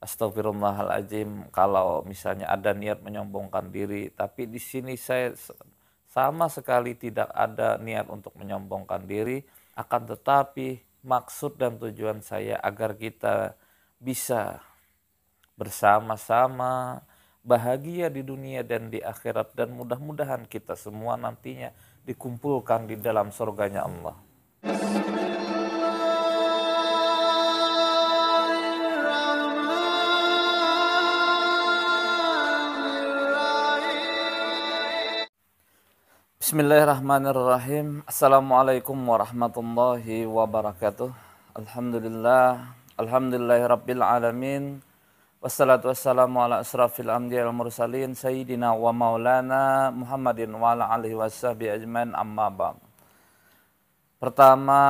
Astagfirullahaladzim, kalau misalnya ada niat menyombongkan diri, tapi di sini saya sama sekali tidak ada niat untuk menyombongkan diri, akan tetapi maksud dan tujuan saya agar kita bisa bersama-sama bahagia di dunia dan di akhirat, dan mudah-mudahan kita semua nantinya dikumpulkan di dalam surganya Allah. Bismillahirrahmanirrahim. Assalamualaikum warahmatullahi wabarakatuh. Alhamdulillahirabbil alamin. Wassalatu wassalamu ala asrafil anbiya wal mursalin sayyidina wa maulana Muhammadin wa ala alihi washabihi ajmain, amma ba'd. Pertama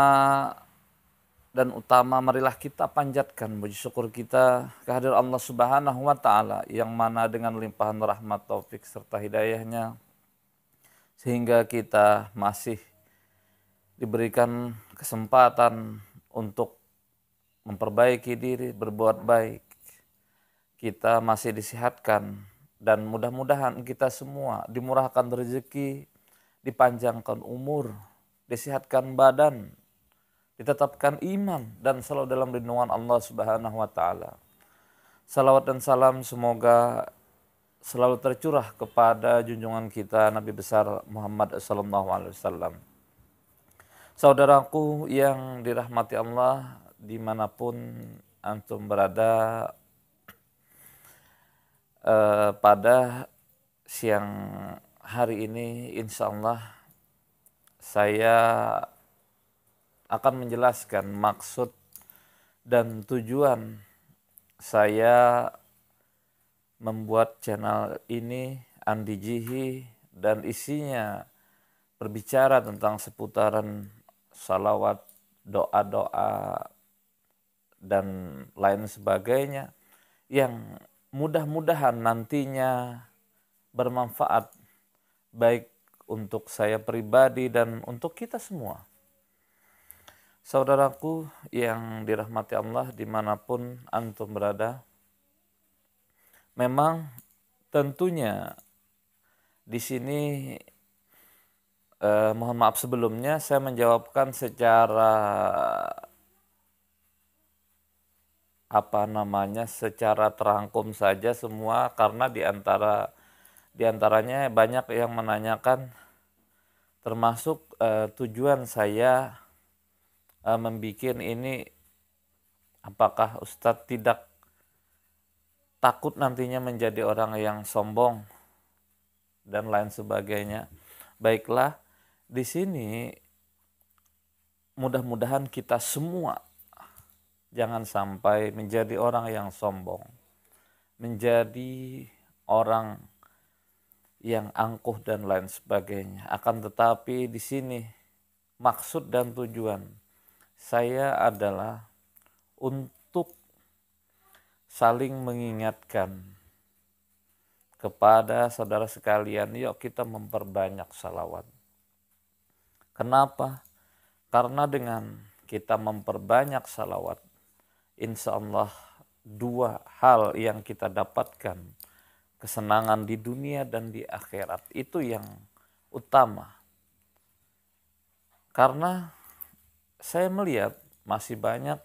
dan utama, marilah kita panjatkan puji syukur kita kehadirat Allah Subhanahu wa taala, yang mana dengan limpahan rahmat, taufik serta hidayahnya sehingga kita masih diberikan kesempatan untuk memperbaiki diri, berbuat baik. Kita masih disehatkan, dan mudah-mudahan kita semua dimurahkan rezeki, dipanjangkan umur, disehatkan badan, ditetapkan iman, dan selalu dalam lindungan Allah Subhanahu wa taala. Salawat dan salam semoga selalu tercurah kepada junjungan kita Nabi besar Muhammad SAW. Saudaraku yang dirahmati Allah, dimanapun antum berada, pada siang hari ini insya Allah saya akan menjelaskan maksud dan tujuan saya membuat channel ini, Andi Jihi, dan isinya berbicara tentang seputaran salawat, doa-doa, dan lain sebagainya, yang mudah-mudahan nantinya bermanfaat baik untuk saya pribadi dan untuk kita semua. Saudaraku yang dirahmati Allah dimanapun antum berada, memang tentunya di sini mohon maaf sebelumnya saya menjawabkan secara secara terangkum saja semua, karena diantaranya banyak yang menanyakan, termasuk tujuan saya membuat ini, apakah Ustadz tidak takut nantinya menjadi orang yang sombong dan lain sebagainya. Baiklah, di sini mudah-mudahan kita semua jangan sampai menjadi orang yang sombong, menjadi orang yang angkuh dan lain sebagainya. Akan tetapi di sini maksud dan tujuan saya adalah untuk saling mengingatkan kepada saudara sekalian, yuk kita memperbanyak salawat. Kenapa? Karena dengan kita memperbanyak salawat, insya Allah dua hal yang kita dapatkan, kesenangan di dunia dan di akhirat, itu yang utama. Karena saya melihat masih banyak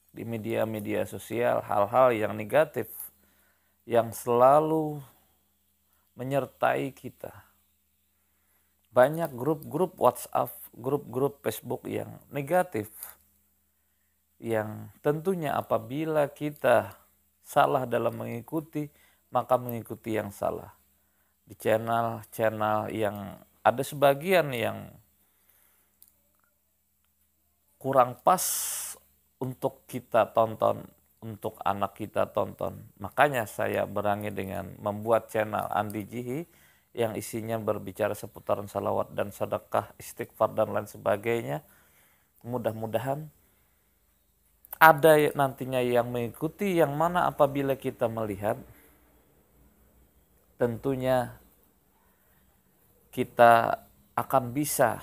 di media-media sosial hal-hal yang negatif yang selalu menyertai kita. Banyak grup-grup WhatsApp, grup-grup Facebook yang negatif, yang tentunya apabila kita salah dalam mengikuti, maka mengikuti yang salah. Di channel-channel yang ada sebagian yang kurang pas untuk kita tonton, untuk anak kita tonton. Makanya saya berangi dengan membuat channel Andi Jihi yang isinya berbicara seputaran salawat dan sedekah, istighfar dan lain sebagainya. Mudah-mudahan ada nantinya yang mengikuti, yang mana apabila kita melihat, tentunya kita akan bisa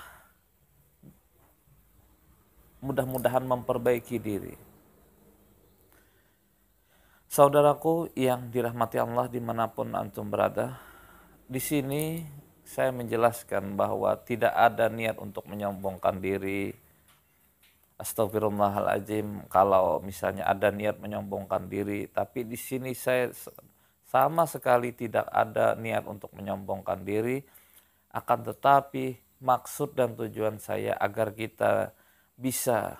mudah-mudahan memperbaiki diri. Saudaraku yang dirahmati Allah dimanapun antum berada, di sini saya menjelaskan bahwa tidak ada niat untuk menyombongkan diri. Astagfirullahaladzim, kalau misalnya ada niat menyombongkan diri, tapi di sini saya sama sekali tidak ada niat untuk menyombongkan diri, akan tetapi maksud dan tujuan saya agar kita bisa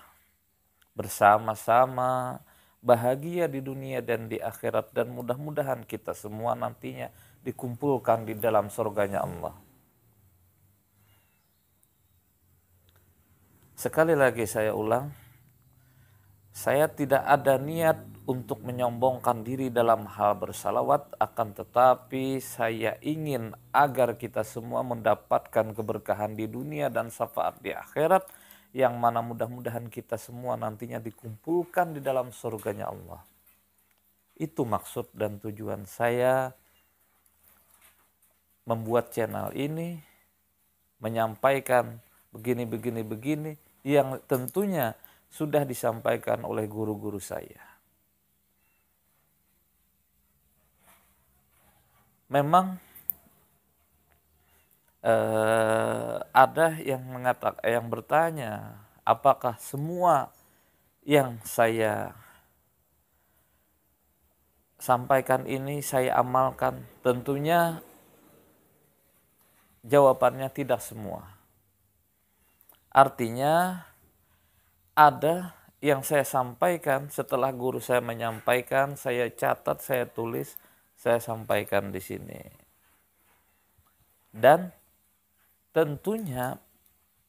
bersama-sama bahagia di dunia dan di akhirat, dan mudah-mudahan kita semua nantinya dikumpulkan di dalam surganya Allah. Sekali lagi saya ulang, saya tidak ada niat untuk menyombongkan diri dalam hal bersalawat, akan tetapi saya ingin agar kita semua mendapatkan keberkahan di dunia dan syafaat di akhirat, yang mana mudah-mudahan kita semua nantinya dikumpulkan di dalam surganya Allah. Itu maksud dan tujuan saya membuat channel ini, menyampaikan begini, yang tentunya sudah disampaikan oleh guru-guru saya. Memang ada yang bertanya, apakah semua yang saya sampaikan ini saya amalkan? Tentunya jawabannya tidak semua. Artinya ada yang saya sampaikan setelah guru saya menyampaikan, saya catat, saya tulis, saya sampaikan di sini. Dan tentunya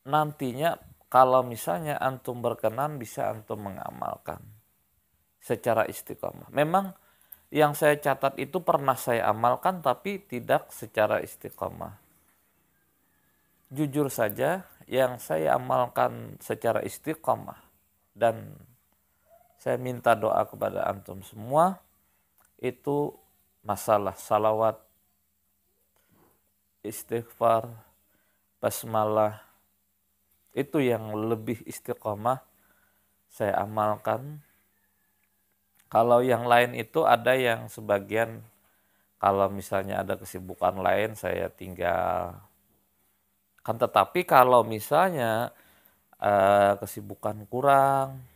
nantinya kalau misalnya antum berkenan bisa antum mengamalkan secara istiqomah. Memang yang saya catat itu pernah saya amalkan tapi tidak secara istiqomah. Jujur saja yang saya amalkan secara istiqomah, dan saya minta doa kepada antum semua, itu masalah salawat, istighfar, basmalah, itu yang lebih istiqomah saya amalkan. Kalau yang lain itu ada yang sebagian, kalau misalnya ada kesibukan lain saya tinggal. Kan tetapi kalau misalnya kesibukan kurang,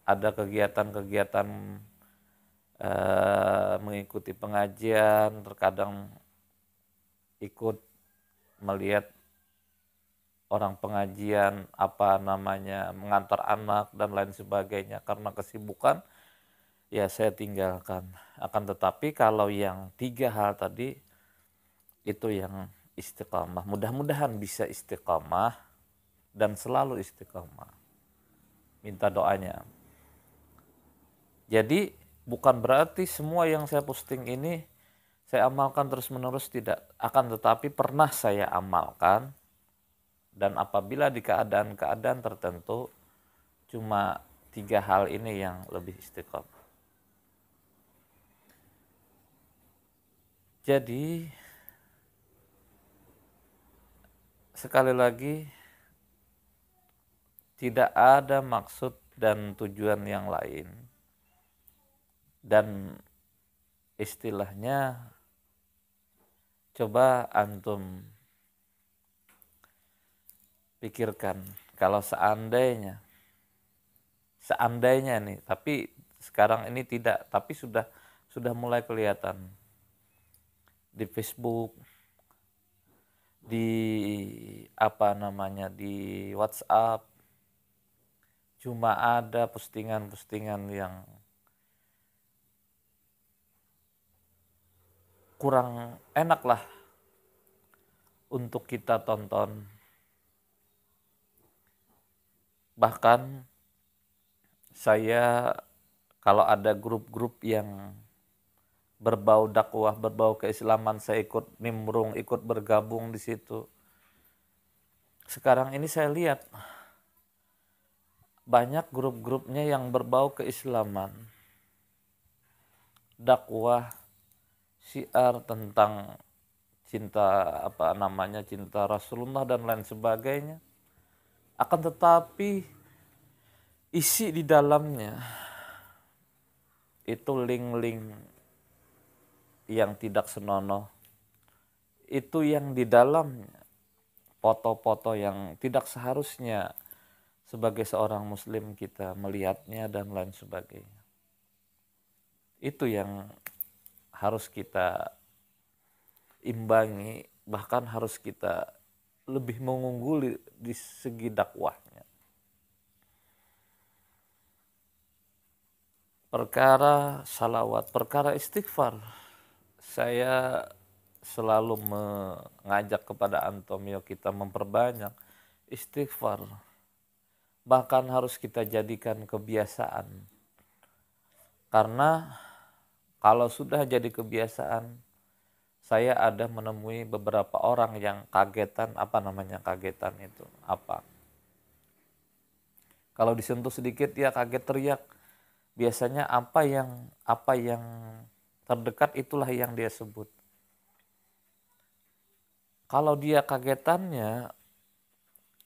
ada kegiatan-kegiatan mengikuti pengajian, terkadang ikut melihat orang pengajian, mengantar anak dan lain sebagainya, karena kesibukan ya saya tinggalkan. Akan tetapi kalau yang 3 hal tadi itu yang istiqamah, mudah-mudahan bisa istiqamah dan selalu istiqamah. Minta doanya. Jadi bukan berarti semua yang saya posting ini saya amalkan terus-menerus, tidak. Akan tetapi pernah saya amalkan, dan apabila di keadaan-keadaan tertentu cuma 3 hal ini yang lebih istiqamah. Jadi sekali lagi, tidak ada maksud dan tujuan yang lain. Dan istilahnya, coba antum pikirkan, kalau seandainya nih, tapi sekarang ini tidak, tapi sudah mulai kelihatan di Facebook, di di WhatsApp, cuma ada postingan-postingan yang kurang enak lah untuk kita tonton. Bahkan saya kalau ada grup-grup yang berbau dakwah, berbau keislaman, saya ikut nimbrung, ikut bergabung di situ. Sekarang ini saya lihat banyak grup-grupnya yang berbau keislaman, dakwah, syiar tentang cinta cinta Rasulullah dan lain sebagainya. Akan tetapi isi di dalamnya itu link-link yang tidak senonoh, itu yang di dalamnya foto-foto yang tidak seharusnya sebagai seorang muslim kita melihatnya dan lain sebagainya. Itu yang harus kita imbangi, bahkan harus kita lebih mengungguli di segi dakwahnya. Perkara salawat, perkara istighfar, saya selalu mengajak kepada antum, yuk kita memperbanyak istighfar. Bahkan harus kita jadikan kebiasaan. Karena kalau sudah jadi kebiasaan, saya ada menemui beberapa orang yang kagetan, apa namanya kagetan itu? Apa? Kalau disentuh sedikit dia kaget teriak. Biasanya apa yang terdekat itulah yang dia sebut. Kalau dia kagetannya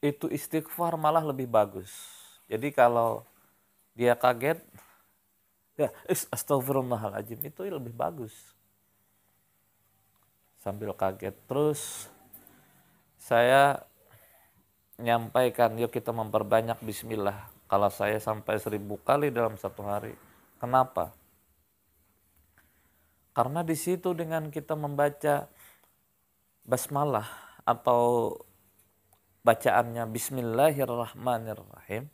itu istighfar malah lebih bagus. Jadi kalau dia kaget, ya astagfirullahaladzim, itu lebih bagus. Sambil kaget. Terus saya nyampaikan, yuk kita memperbanyak bismillah. Kalau saya sampai 1000 kali dalam satu hari. Kenapa? Karena di situ dengan kita membaca basmalah atau bacaannya bismillahirrahmanirrahim,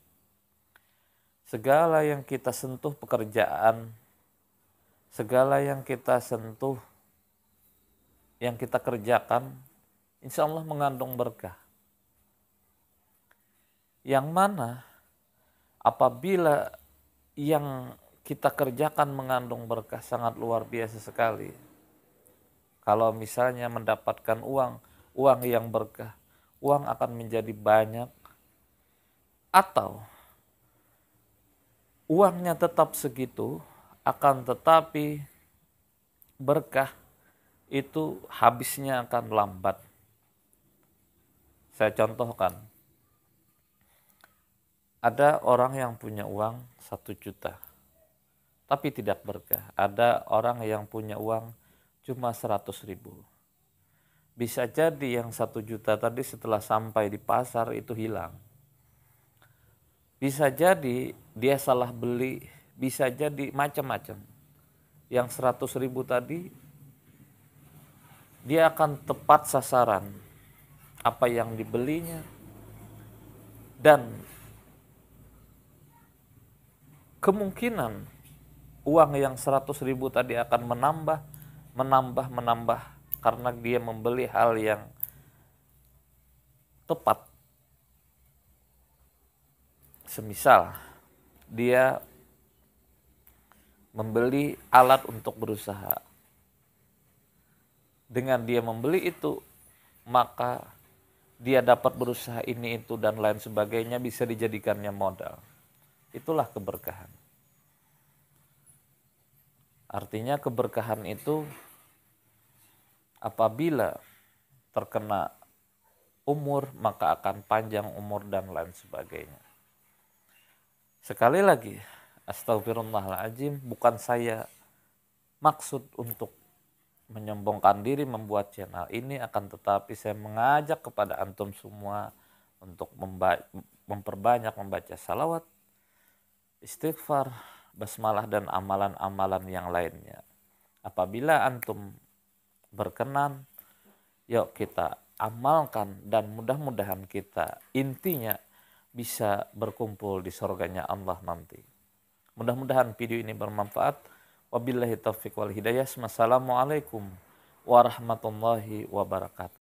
segala yang kita sentuh pekerjaan, segala yang kita sentuh, yang kita kerjakan, insya Allah mengandung berkah. Yang mana apabila yang kita kerjakan mengandung berkah sangat luar biasa sekali. Kalau misalnya mendapatkan uang yang berkah, uang akan menjadi banyak. Atau uangnya tetap segitu, akan tetapi berkah itu habisnya akan lambat. Saya contohkan. Ada orang yang punya uang 1 juta, tapi tidak berkah. Ada orang yang punya uang cuma 100.000. Bisa jadi yang 1 juta tadi setelah sampai di pasar itu hilang. Bisa jadi dia salah beli, bisa jadi macam-macam. Yang 100.000 tadi, dia akan tepat sasaran apa yang dibelinya, dan kemungkinan uang yang 100.000 tadi akan menambah karena dia membeli hal yang tepat. Semisal dia membeli alat untuk berusaha. Dengan dia membeli itu, maka dia dapat berusaha ini itu dan lain sebagainya, bisa dijadikannya modal. Itulah keberkahan. Artinya keberkahan itu apabila terkena umur, maka akan panjang umur dan lain sebagainya. Sekali lagi, astagfirullahaladzim, bukan saya maksud untuk menyombongkan diri membuat channel ini, akan tetapi saya mengajak kepada antum semua untuk memperbanyak membaca salawat, istighfar, basmalah, dan amalan-amalan yang lainnya. Apabila antum berkenan, yuk kita amalkan dan mudah-mudahan kita intinya bisa berkumpul di surganya Allah nanti. Mudah-mudahan video ini bermanfaat. Wabillahi taufiq wal hidayah. Wassalamualaikum warahmatullahi wabarakatuh.